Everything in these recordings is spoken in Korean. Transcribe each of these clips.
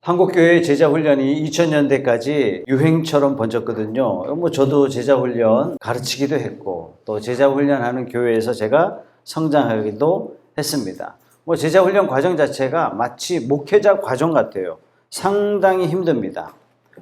한국교회 제자훈련이 2000년대까지 유행처럼 번졌거든요. 저도 제자훈련 가르치기도 했고 또 제자훈련하는 교회에서 제가 성장하기도 했습니다. 제자훈련 과정 자체가 마치 목회자 과정 같아요. 상당히 힘듭니다.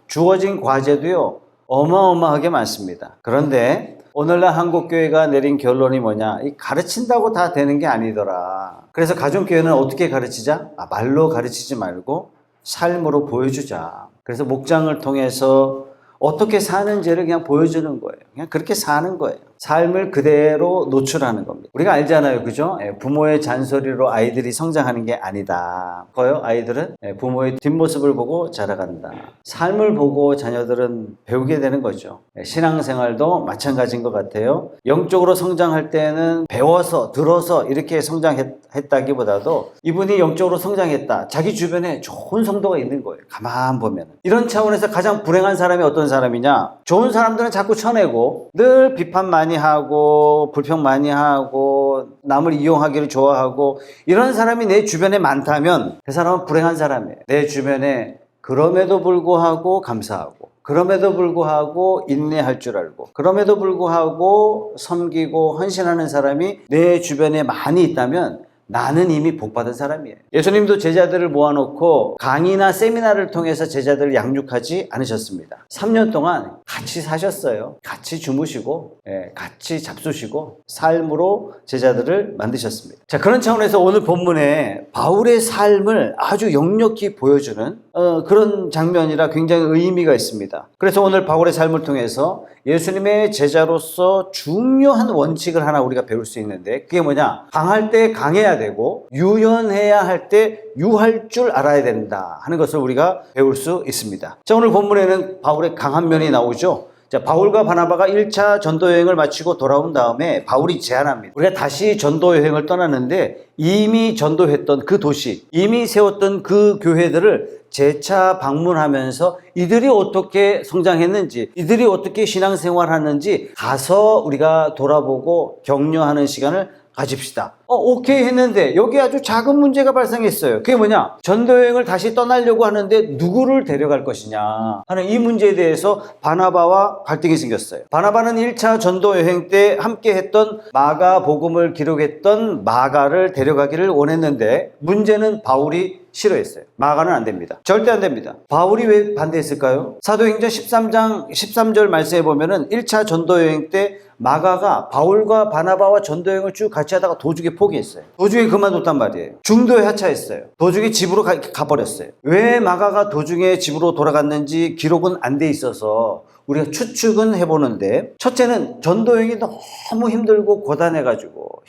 주어진 과제도요 어마어마하게 많습니다. 그런데 오늘날 한국교회가 내린 결론이 뭐냐, 가르친다고 다 되는 게 아니더라. 그래서 가정교회는 어떻게 가르치자? 말로 가르치지 말고 삶으로 보여주자. 그래서 목장을 통해서 어떻게 사는지를 그냥 보여주는 거예요. 그냥 그렇게 사는 거예요. 삶을 그대로 노출하는 겁니다. 우리가 알잖아요, 그죠? 부모의 잔소리로 아이들이 성장하는 게 아니다. 그거요, 아이들은 부모의 뒷모습을 보고 자라간다. 삶을 보고 자녀들은 배우게 되는 거죠. 신앙생활도 마찬가지인 것 같아요. 영적으로 성장할 때는 배워서 들어서 이렇게 성장했다기보다도 이분이 영적으로 성장했다. 자기 주변에 좋은 성도가 있는 거예요. 가만 보면. 이런 차원에서 가장 불행한 사람이 어떤 사람이냐? 좋은 사람들은 자꾸 쳐내고 늘 비판 많이 하고 불평 많이 하고 남을 이용하기를 좋아하고 이런 사람이 내 주변에 많다면 그 사람은 불행한 사람이에요. 내 주변에 그럼에도 불구하고 감사하고 그럼에도 불구하고 인내할 줄 알고 그럼에도 불구하고 섬기고 헌신하는 사람이 내 주변에 많이 있다면 나는 이미 복받은 사람이에요. 예수님도 제자들을 모아놓고 강의나 세미나를 통해서 제자들을 양육하지 않으셨습니다. 3년 동안 같이 사셨어요. 같이 주무시고 같이 잡수시고 삶으로 제자들을 만드셨습니다. 자, 그런 차원에서 오늘 본문에 바울의 삶을 아주 역력히 보여주는 그런 장면이라 굉장히 의미가 있습니다. 그래서 오늘 바울의 삶을 통해서 예수님의 제자로서 중요한 원칙을 하나 우리가 배울 수 있는데 그게 뭐냐? 강할 때 강해야 되고 유연해야 할 때 유할 줄 알아야 된다 하는 것을 우리가 배울 수 있습니다. 자, 오늘 본문에는 바울의 강한 면이 나오죠. 자, 바울과 바나바가 1차 전도 여행을 마치고 돌아온 다음에 바울이 제안합니다. 우리가 다시 전도 여행을 떠나는데 이미 전도했던 그 도시, 이미 세웠던 그 교회들을 재차 방문하면서 이들이 어떻게 성장했는지, 이들이 어떻게 신앙생활하는지 가서 우리가 돌아보고 격려하는 시간을 가집시다. 오케이 했는데 여기 아주 작은 문제가 발생했어요. 그게 뭐냐? 전도여행을 다시 떠나려고 하는데 누구를 데려갈 것이냐 하는 이 문제에 대해서 바나바와 갈등이 생겼어요. 바나바는 1차 전도여행 때 함께 했던 마가 복음을 기록했던 마가를 데려가기를 원했는데 문제는 바울이 싫어했어요. 마가는 안 됩니다. 절대 안 됩니다. 바울이 왜 반대했을까요? 사도행전 13장 13절 말씀에 보면은 1차 전도여행 때 마가가 바울과 바나바와 전도여행을 쭉 같이 하다가 도중에 포기했어요. 도중에 그만뒀단 말이에요. 중도에 하차했어요. 도중에 집으로 가버렸어요. 왜 마가가 도중에 집으로 돌아갔는지 기록은 안 돼 있어서 우리가 추측은 해보는데 첫째는 전도여행이 너무 힘들고 고단해가지고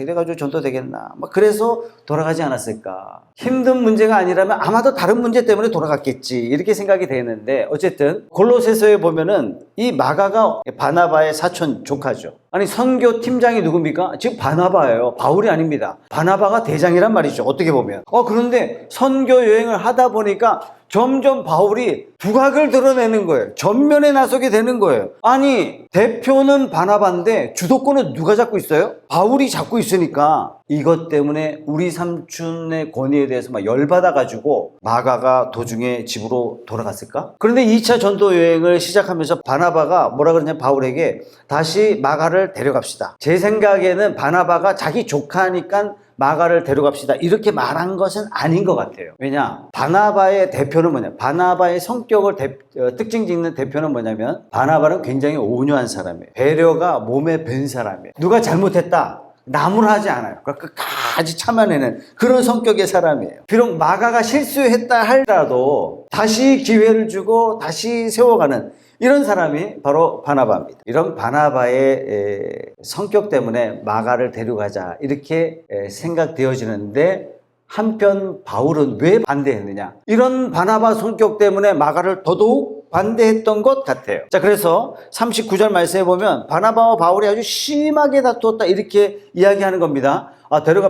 이래가지고 전도 되겠나 그래서 돌아가지 않았을까. 힘든 문제가 아니라면 아마도 다른 문제 때문에 돌아갔겠지 이렇게 생각이 되는데 어쨌든 골로새서에 보면은 이 마가가 바나바의 사촌 조카죠. 아니 선교 팀장이 누굽니까? 지금 바나바예요. 바울이 아닙니다. 바나바가 대장이란 말이죠. 어떻게 보면. 그런데 선교 여행을 하다 보니까 점점 바울이 두각을 드러내는 거예요. 전면에 나서게 되는 거예요. 아니 대표는 바나바인데 주도권은 누가 잡고 있어요? 바울이 잡고 있으니까 이것 때문에 우리 삼촌의 권위에 대해서 막 열받아가지고 마가가 도중에 집으로 돌아갔을까? 그런데 2차 전도 여행을 시작하면서 바나바가 뭐라 그러냐면 바울에게 다시 마가를 데려갑시다. 제 생각에는 바나바가 자기 조카니까 마가를 데려갑시다 이렇게 말한 것은 아닌 것 같아요. 왜냐? 바나바의 대표는 뭐냐? 바나바의 성격을 특징 짓는 대표는 뭐냐면 바나바는 굉장히 온유한 사람이에요. 배려가 몸에 밴 사람이에요. 누가 잘못했다 나무라지 않아요. 끝까지 참아내는 그런 성격의 사람이에요. 비록 마가가 실수했다 할지라도 다시 기회를 주고 다시 세워가는 이런 사람이 바로 바나바입니다. 이런 바나바의 성격 때문에 마가를 데려가자 이렇게 생각되어지는데 한편 바울은 왜 반대했느냐? 이런 바나바 성격 때문에 마가를 더더욱 반대했던 것 같아요. 자, 그래서 39절 말씀에 보면 바나바와 바울이 아주 심하게 다투었다 이렇게 이야기하는 겁니다.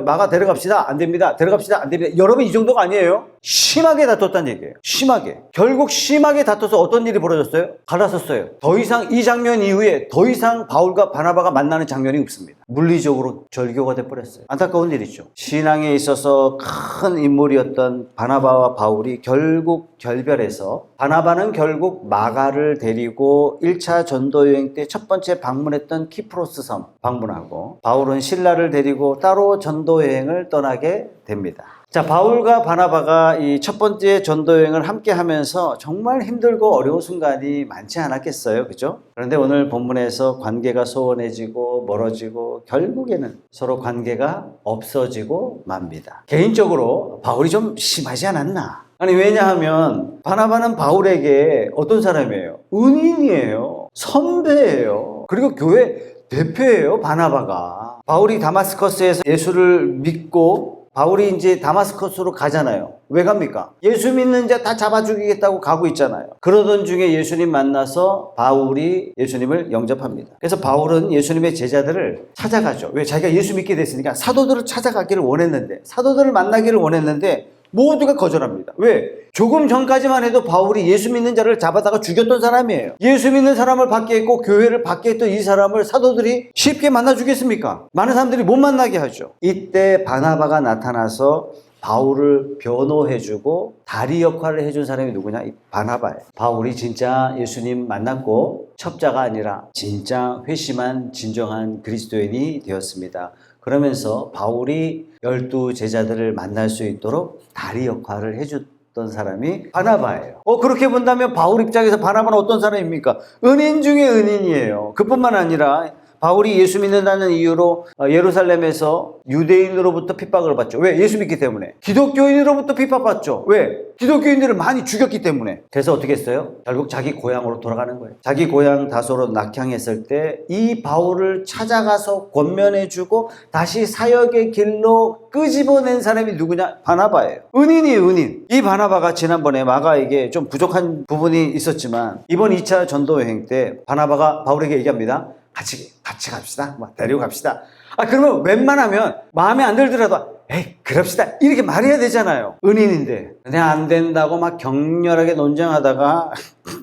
마가 데려갑시다. 안 됩니다. 데려갑시다. 안 됩니다. 여러분 이 정도가 아니에요. 심하게 다퉜다는 얘기예요. 심하게. 결국 심하게 다퉈서 어떤 일이 벌어졌어요? 갈라섰어요. 더 이상 이 장면 이후에 더 이상 바울과 바나바가 만나는 장면이 없습니다. 물리적으로 절교가 돼버렸어요. 안타까운 일이죠. 신앙에 있어서 큰 인물이었던 바나바와 바울이 결국 결별해서 바나바는 결국 마가를 데리고 1차 전도여행 때 첫 번째 방문했던 키프로스 섬 방문하고 바울은 실라를 데리고 따로 전도여행을 떠나게 됩니다. 자, 바울과 바나바가 이 첫 번째 전도여행을 함께 하면서 정말 힘들고 어려운 순간이 많지 않았겠어요. 그죠? 그런데 오늘 본문에서 관계가 소원해지고 멀어지고 결국에는 서로 관계가 없어지고 맙니다. 개인적으로 바울이 좀 심하지 않았나? 아니, 왜냐하면 바나바는 바울에게 어떤 사람이에요? 은인이에요. 선배예요. 그리고 교회 대표예요, 바나바가. 바울이 다마스커스에서 예수를 믿고 바울이 이제 다마스커스로 가잖아요. 왜 갑니까? 예수 믿는 자 다 잡아 죽이겠다고 가고 있잖아요. 그러던 중에 예수님 만나서 바울이 예수님을 영접합니다. 그래서 바울은 예수님의 제자들을 찾아가죠. 왜? 자기가 예수 믿게 됐으니까 사도들을 찾아가기를 원했는데, 사도들을 만나기를 원했는데 모두가 거절합니다. 왜? 조금 전까지만 해도 바울이 예수 믿는 자를 잡아다가 죽였던 사람이에요. 예수 믿는 사람을 밖에 했고 교회를 밖에 했던 이 사람을 사도들이 쉽게 만나주겠습니까? 많은 사람들이 못 만나게 하죠. 이때 바나바가 나타나서 바울을 변호해주고 다리 역할을 해준 사람이 누구냐? 이 바나바예요. 바울이 진짜 예수님 만났고 첩자가 아니라 진짜 회심한 진정한 그리스도인이 되었습니다. 그러면서 바울이 12 제자들을 만날 수 있도록 다리 역할을 해줬던 사람이 바나바예요. 그렇게 본다면 바울 입장에서 바나바는 어떤 사람입니까? 은인 중에 은인이에요. 그뿐만 아니라 바울이 예수 믿는다는 이유로 예루살렘에서 유대인으로부터 핍박을 받죠. 왜? 예수 믿기 때문에. 기독교인으로부터 핍박받죠. 왜? 기독교인들을 많이 죽였기 때문에. 그래서 어떻게 했어요? 결국 자기 고향으로 돌아가는 거예요. 자기 고향 다소로 낙향했을 때 이 바울을 찾아가서 권면해주고 다시 사역의 길로 끄집어낸 사람이 누구냐? 바나바예요. 은인이에요, 은인. 이 바나바가 지난번에 마가에게 좀 부족한 부분이 있었지만 이번 2차 전도여행 때 바나바가 바울에게 얘기합니다. 같이 갑시다. 데리고 갑시다. 그러면 웬만하면 마음에 안 들더라도 에이, 그럽시다. 이렇게 말해야 되잖아요. 은인인데. 근데 안 된다고 막 격렬하게 논쟁하다가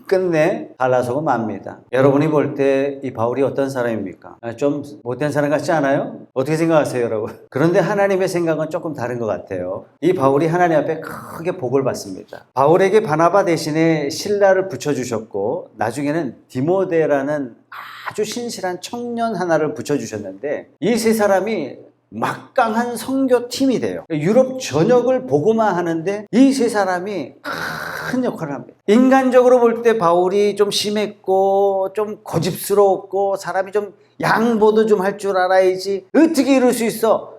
끝내 갈라서고 맙니다. 여러분이 볼 때 이 바울이 어떤 사람입니까? 좀 못된 사람 같지 않아요? 어떻게 생각하세요, 여러분? 그런데 하나님의 생각은 조금 다른 것 같아요. 이 바울이 하나님 앞에 크게 복을 받습니다. 바울에게 바나바 대신에 실라를 붙여주셨고 나중에는 디모데라는 아주 신실한 청년 하나를 붙여주셨는데 이 세 사람이 막강한 선교팀이 돼요. 유럽 전역을 복음화 하는데 이 세 사람이 큰 역할을 합니다. 인간적으로 볼 때 바울이 좀 심했고 좀 고집스러웠고 사람이 좀 양보도 좀 할 줄 알아야지 어떻게 이럴 수 있어?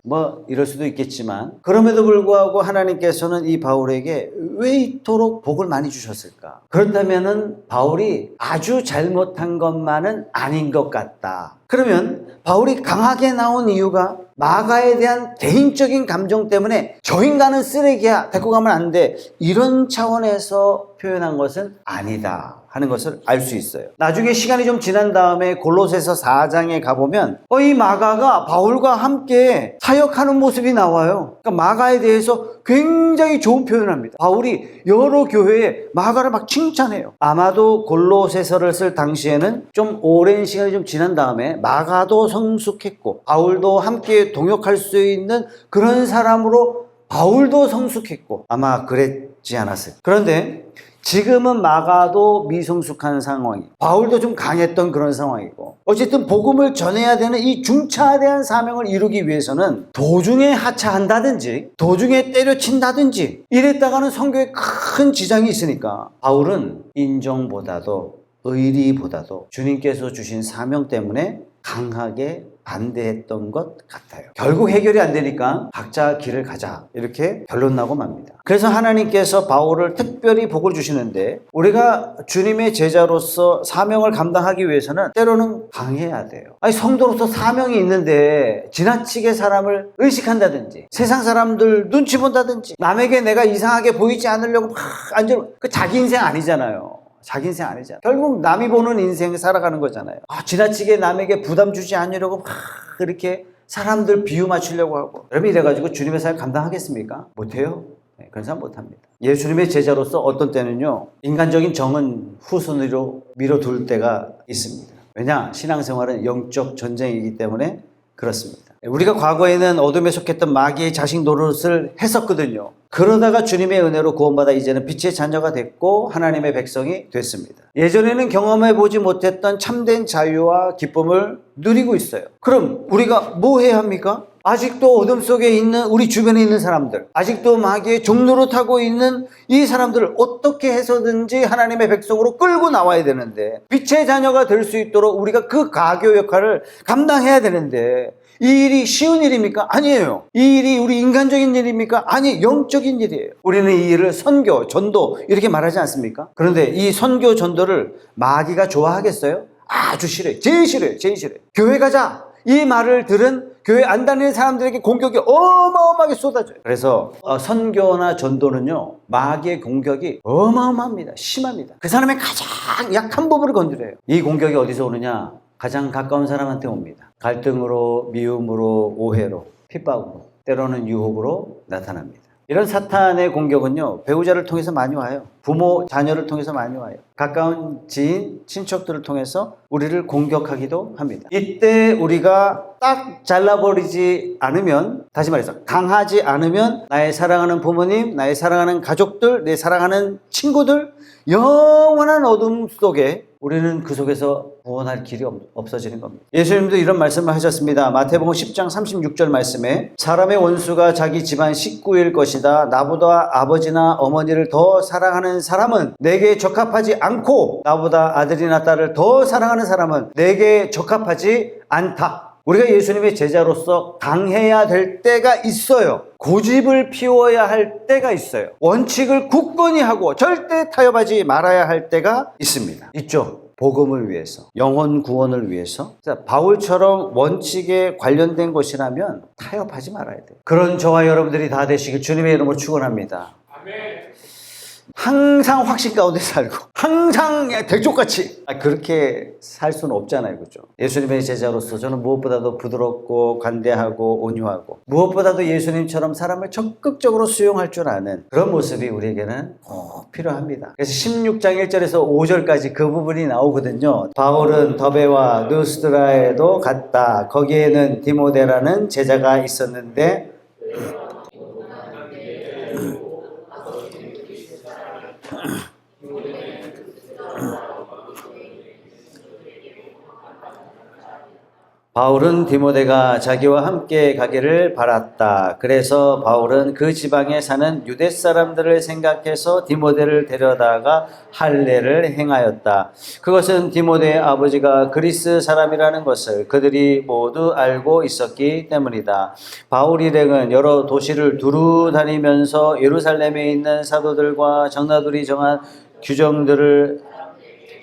이럴 수도 있겠지만 그럼에도 불구하고 하나님께서는 이 바울에게 왜 이토록 복을 많이 주셨을까? 그렇다면은 바울이 아주 잘못한 것만은 아닌 것 같다. 그러면 바울이 강하게 나온 이유가 마가에 대한 개인적인 감정 때문에 저 인간은 쓰레기야, 데리고 가면 안 돼, 이런 차원에서 표현한 것은 아니다 하는 것을 알 수 있어요. 나중에 시간이 좀 지난 다음에 골로새서 4장에 가보면 이 마가가 바울과 함께 사역하는 모습이 나와요. 그러니까 마가에 대해서 굉장히 좋은 표현을 합니다. 바울이 여러 교회에 마가를 막 칭찬해요. 아마도 골로새서를 쓸 당시에는 좀 오랜 시간이 좀 지난 다음에 마가도 성숙했고 바울도 함께 동역할 수 있는 그런 사람으로 바울도 성숙했고 아마 그랬지 않았을까. 그런데 지금은 마가도 미성숙한 상황이, 바울도 좀 강했던 그런 상황이고 어쨌든 복음을 전해야 되는 이 중차대한 사명을 이루기 위해서는 도중에 하차한다든지 도중에 때려친다든지 이랬다가는 선교에 큰 지장이 있으니까 바울은 인정보다도 의리보다도 주님께서 주신 사명 때문에 강하게 반대했던 것 같아요. 결국 해결이 안 되니까 각자 길을 가자 이렇게 결론 나고 맙니다. 그래서 하나님께서 바울을 특별히 복을 주시는데 우리가 주님의 제자로서 사명을 감당하기 위해서는 때로는 강해야 돼요. 성도로서 사명이 있는데 지나치게 사람을 의식한다든지 세상 사람들 눈치 본다든지 남에게 내가 이상하게 보이지 않으려고 막 자기 인생 아니잖아요. 자기 인생 아니잖아. 결국 남이 보는 인생 살아가는 거잖아요. 지나치게 남에게 부담 주지 않으려고 막 그렇게 사람들 비유 맞추려고 하고. 여러분 이래가지고 주님의 사역 감당하겠습니까? 못해요. 그런 사람 못합니다. 예수님의 제자로서 어떤 때는요, 인간적인 정은 후순위로 밀어둘 때가 있습니다. 왜냐? 신앙생활은 영적 전쟁이기 때문에 그렇습니다. 우리가 과거에는 어둠에 속했던 마귀의 자식 노릇을 했었거든요. 그러다가 주님의 은혜로 구원받아 이제는 빛의 자녀가 됐고 하나님의 백성이 됐습니다. 예전에는 경험해보지 못했던 참된 자유와 기쁨을 누리고 있어요. 그럼 우리가 뭐 해야 합니까? 아직도 어둠 속에 있는 우리 주변에 있는 사람들, 아직도 마귀의 종노릇하고 있는 이 사람들을 어떻게 해서든지 하나님의 백성으로 끌고 나와야 되는데, 빛의 자녀가 될 수 있도록 우리가 그 가교 역할을 감당해야 되는데, 이 일이 쉬운 일입니까? 아니에요. 이 일이 우리 인간적인 일입니까? 아니, 영적인 일이에요. 우리는 이 일을 선교, 전도 이렇게 말하지 않습니까? 그런데 이 선교, 전도를 마귀가 좋아하겠어요? 아주 싫어요. 제일 싫어요. 제일 싫어요. 교회 가자. 이 말을 들은 교회 안 다니는 사람들에게 공격이 어마어마하게 쏟아져요. 그래서 선교나 전도는요, 마귀의 공격이 어마어마합니다. 심합니다. 그 사람의 가장 약한 부분을 건드려요. 이 공격이 어디서 오느냐? 가장 가까운 사람한테 옵니다. 갈등으로, 미움으로, 오해로, 핍박으로, 때로는 유혹으로 나타납니다. 이런 사탄의 공격은요, 배우자를 통해서 많이 와요. 부모, 자녀를 통해서 많이 와요. 가까운 지인, 친척들을 통해서 우리를 공격하기도 합니다. 이때 우리가 딱 잘라버리지 않으면, 다시 말해서 강하지 않으면 나의 사랑하는 부모님, 나의 사랑하는 가족들, 내 사랑하는 친구들, 영원한 어둠 속에 우리는 그 속에서 구원할 길이 없어지는 겁니다. 예수님도 이런 말씀을 하셨습니다. 마태복음 10장 36절 말씀에 사람의 원수가 자기 집안 식구일 것이다. 나보다 아버지나 어머니를 더 사랑하는 사람은 내게 적합하지 않고 나보다 아들이나 딸을 더 사랑하는 사람은 내게 적합하지 않다. 우리가 예수님의 제자로서 강해야 될 때가 있어요. 고집을 피워야 할 때가 있어요. 원칙을 굳건히 하고 절대 타협하지 말아야 할 때가 있습니다. 있죠. 복음을 위해서, 영혼 구원을 위해서. 바울처럼 원칙에 관련된 것이라면 타협하지 말아야 돼요. 그런 저와 여러분들이 다 되시길 주님의 이름으로 축원합니다. 아멘. 항상 확신 가운데 살고 항상 대쪽같이 그렇게 살 수는 없잖아요. 그렇죠? 예수님의 제자로서 저는 무엇보다도 부드럽고 관대하고 온유하고 무엇보다도 예수님처럼 사람을 적극적으로 수용할 줄 아는 그런 모습이 우리에게는 꼭 필요합니다. 그래서 16장 1절에서 5절까지 그 부분이 나오거든요. 바울은 더베와 누스드라에도 갔다. 거기에는 디모데라는 제자가 있었는데 바울은 디모데가 자기와 함께 가기를 바랐다. 그래서 바울은 그 지방에 사는 유대 사람들을 생각해서 디모데를 데려다가 할례를 행하였다. 그것은 디모데의 아버지가 그리스 사람이라는 것을 그들이 모두 알고 있었기 때문이다. 바울 일행은 여러 도시를 두루 다니면서 예루살렘에 있는 사도들과 장로들이 정한 규정들을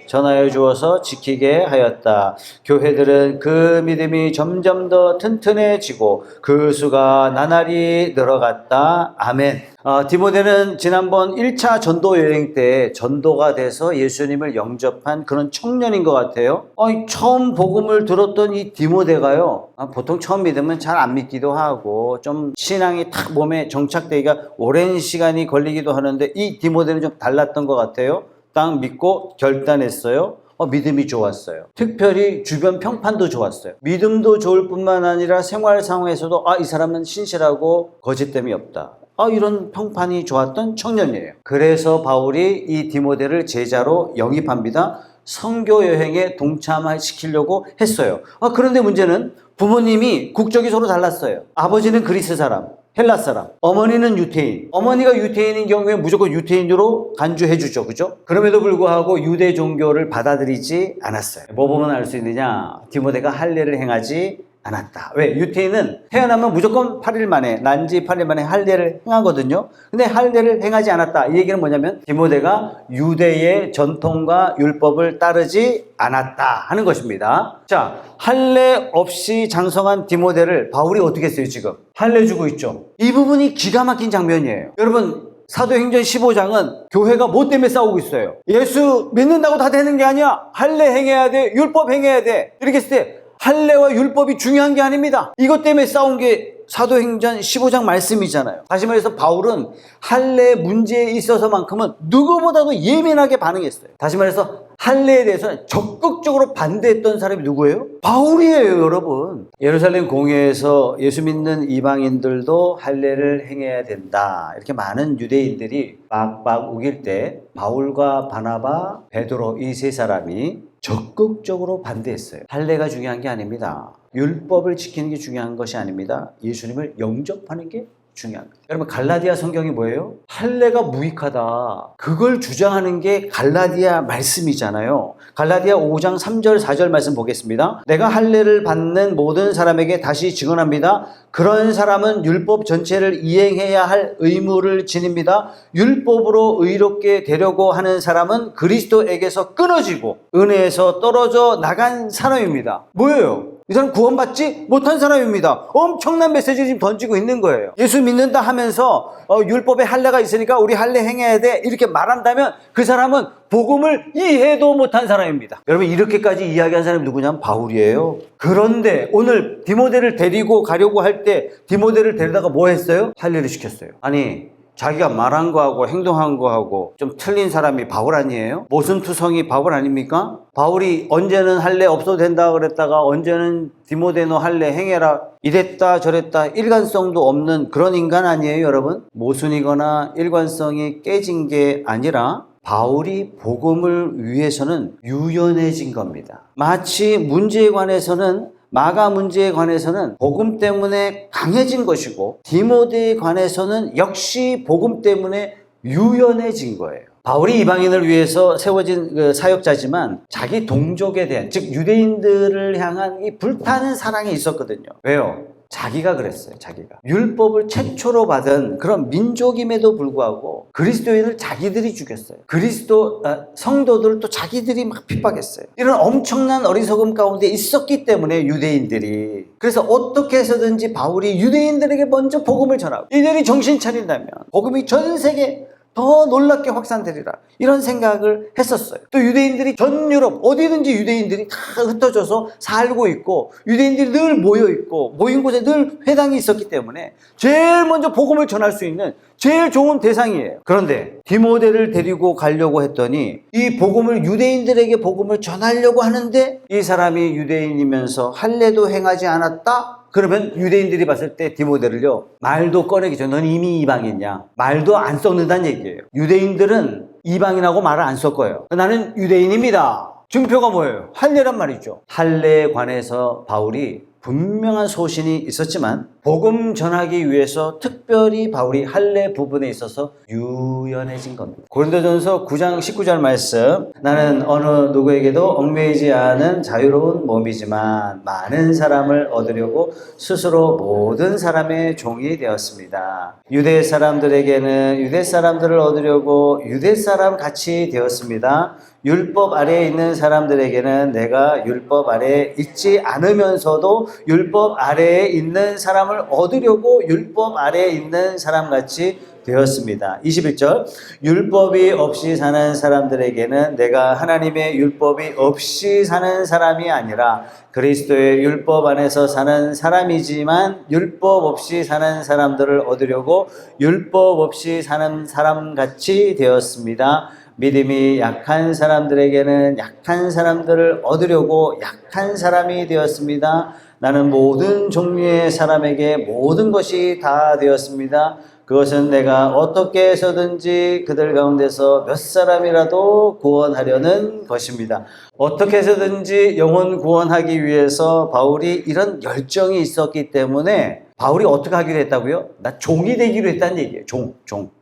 전하여 주어서 지키게 하였다. 교회들은 그 믿음이 점점 더 튼튼해지고 그 수가 나날이 늘어갔다. 아멘. 디모데는 지난번 1차 전도 여행 때 전도가 돼서 예수님을 영접한 그런 청년인 것 같아요. 처음 복음을 들었던 이 디모데가요, 보통 처음 믿으면 잘 안 믿기도 하고 좀 신앙이 탁 몸에 정착되기가 오랜 시간이 걸리기도 하는데 이 디모데는 좀 달랐던 것 같아요. 딱 믿고 결단했어요. 믿음이 좋았어요. 특별히 주변 평판도 좋았어요. 믿음도 좋을 뿐만 아니라 생활 상황에서도 이 사람은 신실하고 거짓됨이 없다. 이런 평판이 좋았던 청년이에요. 그래서 바울이 이 디모데를 제자로 영입합니다. 선교 여행에 동참시키려고 했어요. 그런데 문제는 부모님이 국적이 서로 달랐어요. 아버지는 그리스 사람, 헬라 사람, 어머니는 유태인. 어머니가 유태인인 경우에 무조건 유태인으로 간주해 주죠. 그죠? 그럼에도 불구하고 유대 종교를 받아들이지 않았어요. 뭐 보면 알 수 있느냐? 디모데가 할례를 행하지 않았다. 왜? 유태인은 태어나면 무조건 8일 만에, 난지 8일 만에 할례를 행하거든요. 근데 할례를 행하지 않았다. 이 얘기는 뭐냐면 디모데가 유대의 전통과 율법을 따르지 않았다 하는 것입니다. 자, 할례 없이 장성한 디모데를 바울이 어떻게 했어요? 지금 할례 주고 있죠. 이 부분이 기가 막힌 장면이에요. 여러분, 사도행전 15장은 교회가 뭐 때문에 싸우고 있어요? 예수 믿는다고 다 되는 게 아니야. 할례 행해야 돼. 율법 행해야 돼. 이렇게 했을 때 할례와 율법이 중요한 게 아닙니다. 이것 때문에 싸운 게 사도행전 15장 말씀이잖아요. 다시 말해서 바울은 할례 문제에 있어서만큼은 누구보다도 예민하게 반응했어요. 다시 말해서 할례에 대해서는 적극적으로 반대했던 사람이 누구예요? 바울이에요, 여러분. 예루살렘 공회에서 예수 믿는 이방인들도 할례를 행해야 된다, 이렇게 많은 유대인들이 빡빡 우길 때 바울과 바나바, 베드로 이 세 사람이 적극적으로 반대했어요. 할례가 중요한 게 아닙니다. 율법을 지키는 게 중요한 것이 아닙니다. 예수님을 영접하는 게 중요한 거예요. 여러분, 갈라디아 성경이 뭐예요? 할례가 무익하다, 그걸 주장하는 게 갈라디아 말씀이잖아요. 갈라디아 5장 3절 4절 말씀 보겠습니다. 내가 할례를 받는 모든 사람에게 다시 증언합니다. 그런 사람은 율법 전체를 이행해야 할 의무를 지닙니다. 율법으로 의롭게 되려고 하는 사람은 그리스도에게서 끊어지고 은혜에서 떨어져 나간 사람입니다. 뭐예요? 이 사람 구원받지 못한 사람입니다. 엄청난 메시지를 지금 던지고 있는 거예요. 예수 믿는다 하면서 율법에 할례가 있으니까 우리 할례 행해야 돼, 이렇게 말한다면 그 사람은 복음을 이해도 못한 사람입니다. 여러분, 이렇게까지 이야기한 사람이 누구냐면 바울이에요. 그런데 오늘 디모데를 데리고 가려고 할 때 디모데를 데리다가 뭐 했어요? 할례를 시켰어요. 아니, 자기가 말한 거하고 행동한 거하고 좀 틀린 사람이 바울 아니에요? 모순투성이 바울 아닙니까? 바울이 언제는 할례 없어도 된다 그랬다가 언제는 디모데 너 할례 행해라 이랬다 저랬다, 일관성도 없는 그런 인간 아니에요, 여러분? 모순이거나 일관성이 깨진 게 아니라 바울이 복음을 위해서는 유연해진 겁니다. 마치 문제에 관해서는, 마가 문제에 관해서는 복음 때문에 강해진 것이고 디모데에 관해서는 역시 복음 때문에 유연해진 거예요. 바울이 이방인을 위해서 세워진 그 사역자지만 자기 동족에 대한, 즉 유대인들을 향한 이 불타는 사랑이 있었거든요. 왜요? 자기가 그랬어요. 자기가 율법을 최초로 받은 그런 민족임에도 불구하고 그리스도인을 자기들이 죽였어요. 그리스도 성도들을 또 자기들이 막 핍박했어요. 이런 엄청난 어리석음 가운데 있었기 때문에 유대인들이, 그래서 어떻게 해서든지 바울이 유대인들에게 먼저 복음을 전하고 이들이 정신 차린다면 복음이 전 세계 더 놀랍게 확산되리라, 이런 생각을 했었어요. 또 유대인들이 전 유럽 어디든지 유대인들이 다 흩어져서 살고 있고 유대인들이 늘 모여 있고 모인 곳에 늘 회당이 있었기 때문에 제일 먼저 복음을 전할 수 있는 제일 좋은 대상이에요. 그런데 디모데를 데리고 가려고 했더니 이 복음을, 유대인들에게 복음을 전하려고 하는데 이 사람이 유대인이면서 할례도 행하지 않았다? 그러면 유대인들이 봤을 때 디모데를요, 말도 꺼내기 전에 넌 이미 이방인이야, 말도 안 섞는다는 얘기예요. 유대인들은 이방인하고 말을 안 섞어요. 나는 유대인입니다. 증표가 뭐예요? 할례란 말이죠. 할례에 관해서 바울이 분명한 소신이 있었지만 복음 전하기 위해서 특별히 바울이 할례 부분에 있어서 유연해진 겁니다. 고린도전서 9장 19절 말씀, 나는 어느 누구에게도 얽매이지 않은 자유로운 몸이지만 많은 사람을 얻으려고 스스로 모든 사람의 종이 되었습니다. 유대 사람들에게는 유대 사람들을 얻으려고 유대 사람 같이 되었습니다. 율법 아래에 있는 사람들에게는 내가 율법 아래에 있지 않으면서도 율법 아래에 있는 사람을 얻으려고 율법 아래에 있는 사람같이 되었습니다. 21절, 율법이 없이 사는 사람들에게는 내가 하나님의 율법이 없이 사는 사람이 아니라 그리스도의 율법 안에서 사는 사람이지만 율법 없이 사는 사람들을 얻으려고 율법 없이 사는 사람같이 되었습니다. 믿음이 약한 사람들에게는 약한 사람들을 얻으려고 약한 사람이 되었습니다. 나는 모든 종류의 사람에게 모든 것이 다 되었습니다. 그것은 내가 어떻게 해서든지 그들 가운데서 몇 사람이라도 구원하려는 것입니다. 어떻게 해서든지 영혼 구원하기 위해서 바울이 이런 열정이 있었기 때문에 바울이 어떻게 하기로 했다고요? 나 종이 되기로 했다는 얘기예요. 종.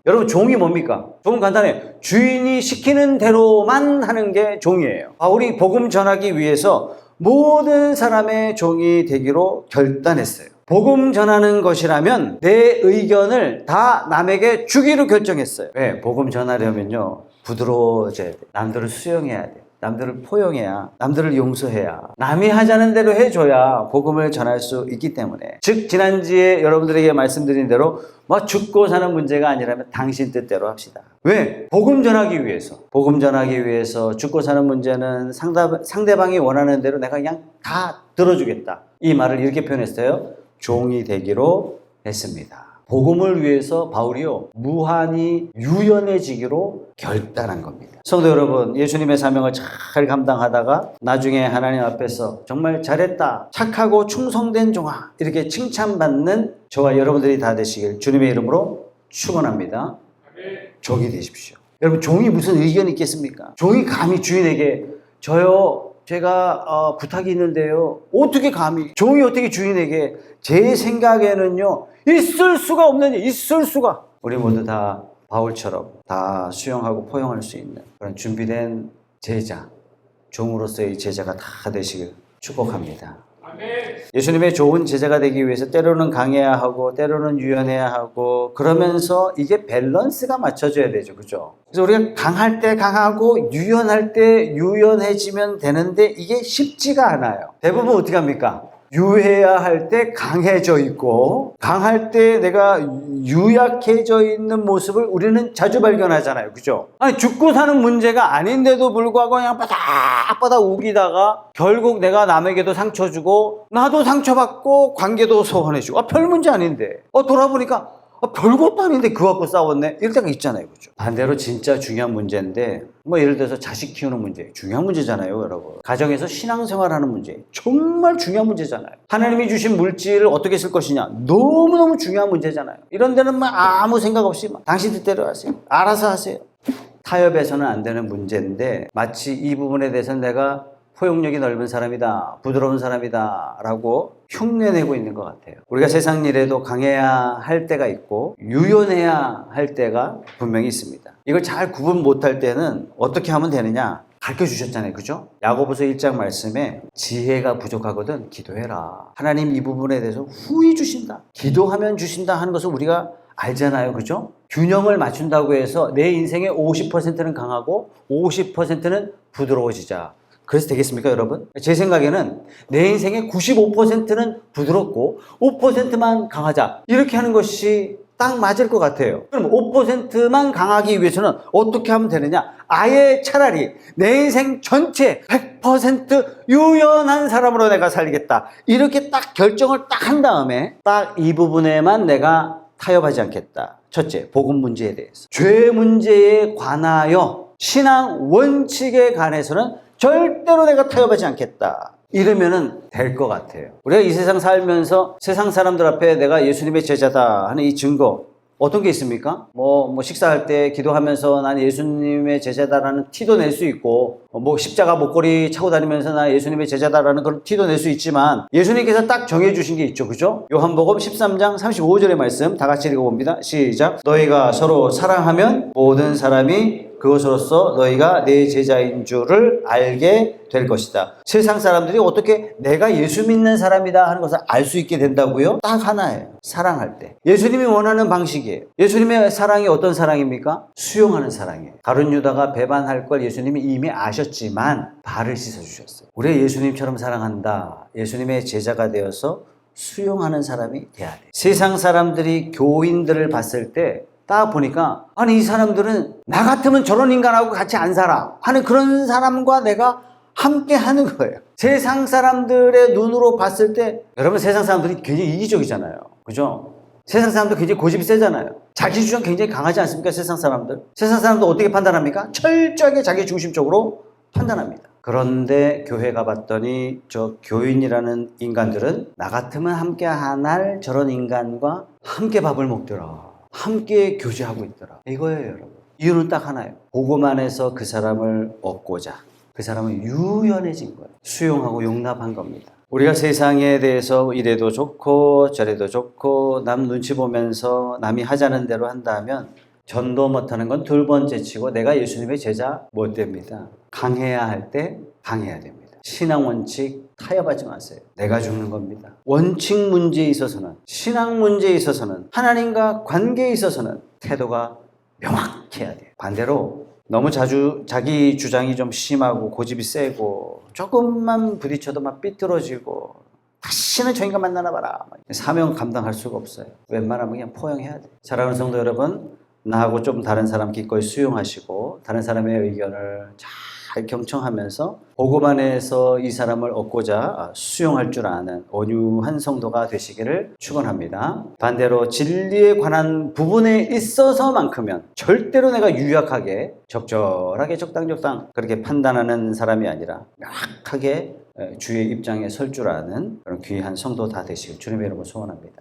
여러분, 종이 뭡니까? 종은 간단해요. 주인이 시키는 대로만 하는 게 종이에요. 바울이 복음 전하기 위해서 모든 사람의 종이 되기로 결단했어요. 복음 전하는 것이라면 내 의견을 다 남에게 주기로 결정했어요. 왜? 복음 전하려면요, 부드러워져야 돼. 남들을 수용해야 돼. 남들을 포용해야, 남들을 용서해야, 남이 하자는 대로 해줘야 복음을 전할 수 있기 때문에, 즉 지난주에 여러분들에게 말씀드린 대로 죽고 사는 문제가 아니라면 당신 뜻대로 합시다. 왜? 복음 전하기 위해서 죽고 사는 문제는 상대방이 원하는 대로 내가 그냥 다 들어주겠다. 이 말을 이렇게 표현했어요. 종이 되기로 했습니다. 복음을 위해서 바울이요 무한히 유연해지기로 결단한 겁니다. 성도 여러분, 예수님의 사명을 잘 감당하다가 나중에 하나님 앞에서 정말 잘했다, 착하고 충성된 종아 이렇게 칭찬받는 저와 여러분들이 다 되시길 주님의 이름으로 축원합니다. 종이 되십시오. 여러분, 종이 무슨 의견이 있겠습니까? 종이 감히 주인에게 저요 제가 부탁이 있는데요, 어떻게 감히, 종이 어떻게 주인에게, 제 생각에는요 있을 수가 없는 일, 있을 수가. 우리 모두 다 바울처럼 다 수용하고 포용할 수 있는 그런 준비된 제자, 종으로서의 제자가 다 되시길 축복합니다. 예수님의 좋은 제자가 되기 위해서 때로는 강해야 하고 때로는 유연해야 하고, 그러면서 이게 밸런스가 맞춰져야 되죠. 그죠? 그래서 우리가 강할 때 강하고 유연할 때 유연해지면 되는데 이게 쉽지가 않아요. 대부분 어떻게 합니까? 유해야 할 때 강해져 있고 강할 때 내가 유약해져 있는 모습을 우리는 자주 발견하잖아요. 그죠? 아니, 죽고 사는 문제가 아닌데도 불구하고 그냥 바닥바닥 우기다가 결국 내가 남에게도 상처 주고 나도 상처받고 관계도 소원해주고 별 문제 아닌데 돌아보니까 별것도 아닌데 그거 갖고 싸웠네, 이럴 때가 있잖아요. 그죠? 반대로 진짜 중요한 문제인데, 예를 들어서 자식 키우는 문제 중요한 문제잖아요. 여러분, 가정에서 신앙생활하는 문제 정말 중요한 문제잖아요. 하나님이 주신 물질을 어떻게 쓸 것이냐 너무너무 중요한 문제잖아요. 이런 데는 아무 생각 없이 당신 뜻대로 하세요, 알아서 하세요. 타협해서는 안 되는 문제인데 마치 이 부분에 대해서는 내가 포용력이 넓은 사람이다, 부드러운 사람이다 라고 흉내내고 있는 것 같아요. 우리가 세상 일에도 강해야 할 때가 있고 유연해야 할 때가 분명히 있습니다. 이걸 잘 구분 못할 때는 어떻게 하면 되느냐 가르쳐 주셨잖아요. 그죠? 야고보서 1장 말씀에 지혜가 부족하거든 기도해라. 하나님 이 부분에 대해서 후히 주신다, 기도하면 주신다 하는 것을 우리가 알잖아요. 그죠? 균형을 맞춘다고 해서 내 인생의 50%는 강하고 50%는 부드러워지자, 그래서 되겠습니까, 여러분? 제 생각에는 내 인생의 95%는 부드럽고 5%만 강하자, 이렇게 하는 것이 딱 맞을 것 같아요. 그럼 5%만 강하기 위해서는 어떻게 하면 되느냐? 아예 차라리 내 인생 전체 100% 유연한 사람으로 내가 살겠다, 이렇게 딱 결정을 딱 한 다음에 딱 이 부분에만 내가 타협하지 않겠다. 첫째, 복음 문제에 대해서. 죄 문제에 관하여 신앙 원칙에 관해서는 절대로 내가 타협하지 않겠다, 이러면은 될 것 같아요. 우리가 이 세상 살면서 세상 사람들 앞에 내가 예수님의 제자다 하는 이 증거 어떤 게 있습니까? 식사할 때 기도하면서 난 예수님의 제자다라는 티도 낼 수 있고, 십자가 목걸이 차고 다니면서 난 예수님의 제자다라는 그런 티도 낼 수 있지만, 예수님께서 딱 정해주신 게 있죠. 그죠? 요한복음 13장 35절의 말씀 다 같이 읽어봅니다. 시작. 너희가 서로 사랑하면 모든 사람이 그것으로써 너희가 내 제자인 줄을 알게 될 것이다. 세상 사람들이 어떻게 내가 예수 믿는 사람이다 하는 것을 알 수 있게 된다고요? 딱 하나예요. 사랑할 때. 예수님이 원하는 방식이에요. 예수님의 사랑이 어떤 사랑입니까? 수용하는 사랑이에요. 가룟 유다가 배반할 걸 예수님이 이미 아셨지만 발을 씻어주셨어요. 우리가 예수님처럼 사랑한다, 예수님의 제자가 되어서 수용하는 사람이 돼야 돼요. 세상 사람들이 교인들을 봤을 때 딱 보니까 아니, 이 사람들은 나 같으면 저런 인간하고 같이 안 살아 하는 그런 사람과 내가 함께 하는 거예요. 세상 사람들의 눈으로 봤을 때, 여러분, 세상 사람들이 굉장히 이기적이잖아요. 그죠? 세상 사람들 굉장히 고집이 세잖아요. 자기 주장 굉장히 강하지 않습니까? 세상 사람들. 세상 사람들 어떻게 판단합니까? 철저하게 자기 중심적으로 판단합니다. 그런데 교회 가봤더니 저 교인이라는 인간들은 나 같으면 함께 안 할 저런 인간과 함께 밥을 먹더라, 함께 교제하고 있더라, 이거예요. 여러분, 이유는 딱 하나예요. 복음 안에서 그 사람을 얻고자 그 사람은 유연해진 거예요. 수용하고 용납한 겁니다. 우리가 세상에 대해서 이래도 좋고 저래도 좋고 남 눈치 보면서 남이 하자는 대로 한다면 전도 못하는 건 둘 번째 치고 내가 예수님의 제자 못 됩니다. 강해야 할 때 강해야 됩니다. 신앙 원칙 타협하지 마세요. 내가 죽는 겁니다. 원칙 문제에 있어서는, 신앙 문제에 있어서는, 하나님과 관계에 있어서는 태도가 명확해야 돼요. 반대로 너무 자주 자기 주장이 좀 심하고 고집이 세고 조금만 부딪혀도 막 삐뚤어지고 다시는 저 인간 만나나 봐라, 사명 감당할 수가 없어요. 웬만하면 그냥 포용해야 돼요. 사랑하는 성도 여러분, 나하고 좀 다른 사람 기꺼이 수용하시고 다른 사람의 의견을 잘 잘 경청하면서 복음 안에서 이 사람을 얻고자 수용할 줄 아는 온유한 성도가 되시기를 축원합니다. 반대로 진리에 관한 부분에 있어서만큼은 절대로 내가 유약하게 적절하게 적당적당 그렇게 판단하는 사람이 아니라 명확하게 주의 입장에 설 줄 아는 그런 귀한 성도 다 되시길 주님의 이름으로 소원합니다.